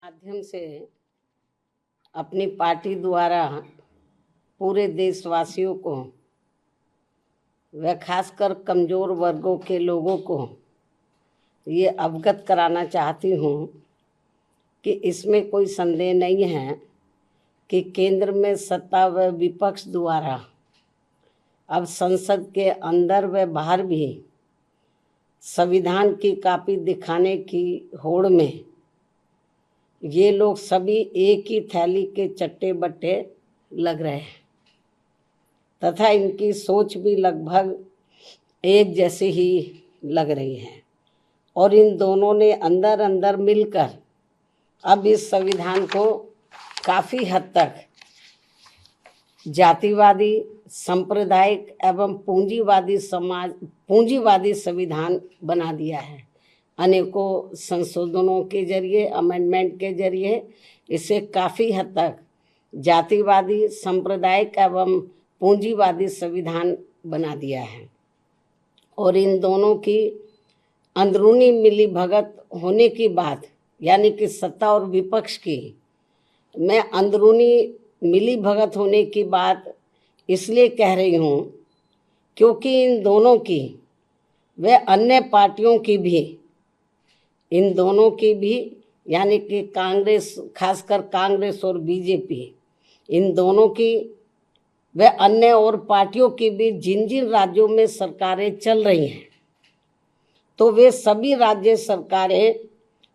माध्यम से अपनी पार्टी द्वारा पूरे देशवासियों को व खासकर कमज़ोर वर्गों के लोगों को ये अवगत कराना चाहती हूँ कि इसमें कोई संदेह नहीं है कि केंद्र में सत्ता व विपक्ष द्वारा अब संसद के अंदर व बाहर भी संविधान की कॉपी दिखाने की होड़ में ये लोग सभी एक ही थैली के चट्टे बट्टे लग रहे हैं तथा इनकी सोच भी लगभग एक जैसी ही लग रही है और इन दोनों ने अंदर अंदर मिलकर अब इस संविधान को काफ़ी हद तक जातिवादी, सांप्रदायिक एवं पूंजीवादी संविधान बना दिया है। अनेकों संशोधनों के जरिए, अमेंडमेंट के जरिए इसे काफ़ी हद तक जातिवादी, सांप्रदायिक एवं पूंजीवादी संविधान बना दिया है और इन दोनों की अंदरूनी मिलीभगत होने की बात, यानी कि सत्ता और विपक्ष की मैं अंदरूनी मिलीभगत होने की बात इसलिए कह रही हूँ क्योंकि इन दोनों की व अन्य पार्टियों की भी, इन दोनों की भी यानी कि कांग्रेस, खासकर कांग्रेस और बीजेपी, इन दोनों की व अन्य और पार्टियों की भी जिन जिन राज्यों में सरकारें चल रही हैं तो वे सभी राज्य सरकारें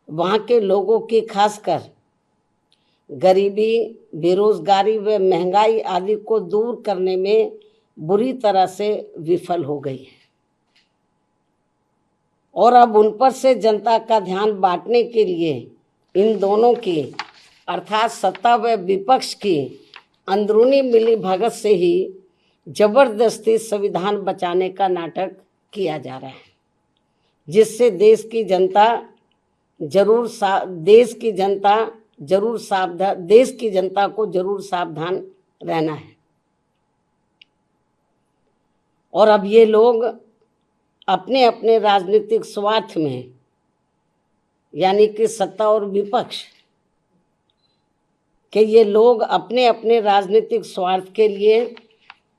वहाँ के लोगों की खासकर गरीबी, बेरोजगारी व महंगाई आदि को दूर करने में बुरी तरह से विफल हो गई है और अब उन पर से जनता का ध्यान बांटने के लिए इन दोनों की अर्थात सत्ता व विपक्ष की अंदरूनी मिलीभगत से ही जबरदस्ती संविधान बचाने का नाटक किया जा रहा है, जिससे देश की जनता को जरूर सावधान रहना है। और अब ये लोग अपने अपने राजनीतिक स्वार्थ में, यानी कि सत्ता और विपक्ष के ये लोग अपने अपने राजनीतिक स्वार्थ के लिए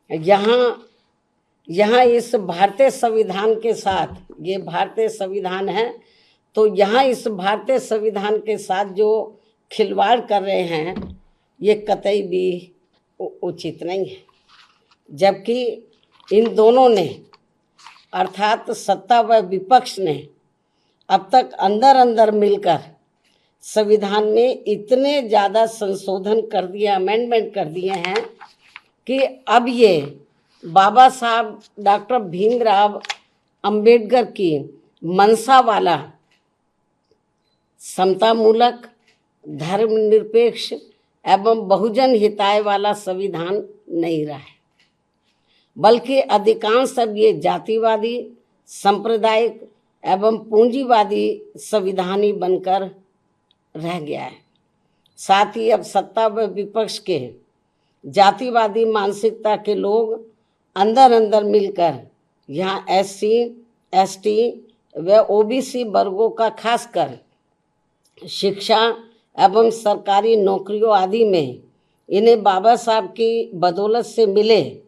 यहाँ इस भारतीय संविधान के साथ, ये भारतीय संविधान है तो यहाँ इस भारतीय संविधान के साथ जो खिलवाड़ कर रहे हैं ये कतई भी उचित नहीं है। जबकि इन दोनों ने अर्थात सत्ता व विपक्ष ने अब तक अंदर अंदर मिलकर संविधान में इतने ज़्यादा संशोधन कर दिए, अमेंडमेंट कर दिए हैं कि अब ये बाबा साहब डॉक्टर भीमराव अंबेडकर की मंशा वाला समतामूलक, धर्मनिरपेक्ष एवं बहुजन हिताय वाला संविधान नहीं रहा है, बल्कि अधिकांश अब ये जातिवादी, सांप्रदायिक एवं पूंजीवादी संविधान ही बनकर रह गया है। साथ ही अब सत्ता व विपक्ष के जातिवादी मानसिकता के लोग अंदर अंदर मिलकर यहाँ SC, ST व OBC वर्गों का खासकर शिक्षा एवं सरकारी नौकरियों आदि में इन्हें बाबा साहब की बदौलत से मिले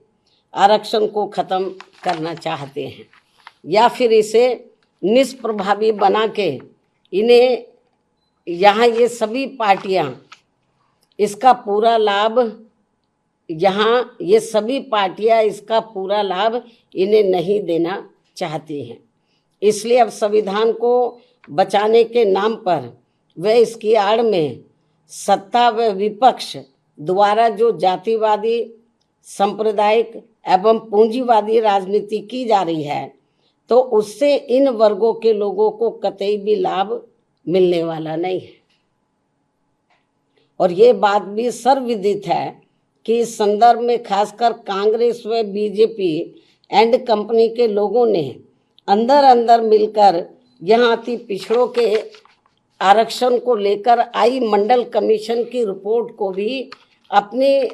आरक्षण को ख़त्म करना चाहते हैं या फिर इसे निष्प्रभावी बना के इन्हें यहाँ ये सभी पार्टियाँ इसका पूरा लाभ इन्हें नहीं देना चाहती हैं। इसलिए अब संविधान को बचाने के नाम पर व इसकी आड़ में सत्ता व विपक्ष द्वारा जो जातिवादी, सांप्रदायिक एवं पूंजीवादी राजनीति की जा रही है तो उससे इन वर्गों के लोगों को कतई भी लाभ मिलने वाला नहीं है। और ये बात भी सर्वविदित है कि इस संदर्भ में खासकर कांग्रेस व बीजेपी एंड कंपनी के लोगों ने अंदर अंदर मिलकर यहाँ अति पिछड़ों के आरक्षण को लेकर आई मंडल कमीशन की रिपोर्ट को भी अपनी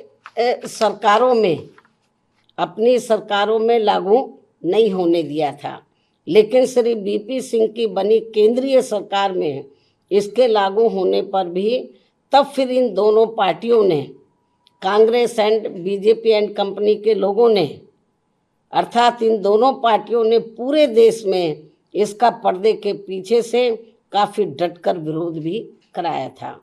सरकारों में लागू नहीं होने दिया था, लेकिन श्री BP सिंह की बनी केंद्रीय सरकार में इसके लागू होने पर भी तब फिर इन दोनों पार्टियों ने, Congress and BJP and company के लोगों ने, अर्थात इन दोनों पार्टियों ने पूरे देश में इसका पर्दे के पीछे से काफी डटकर विरोध भी कराया था।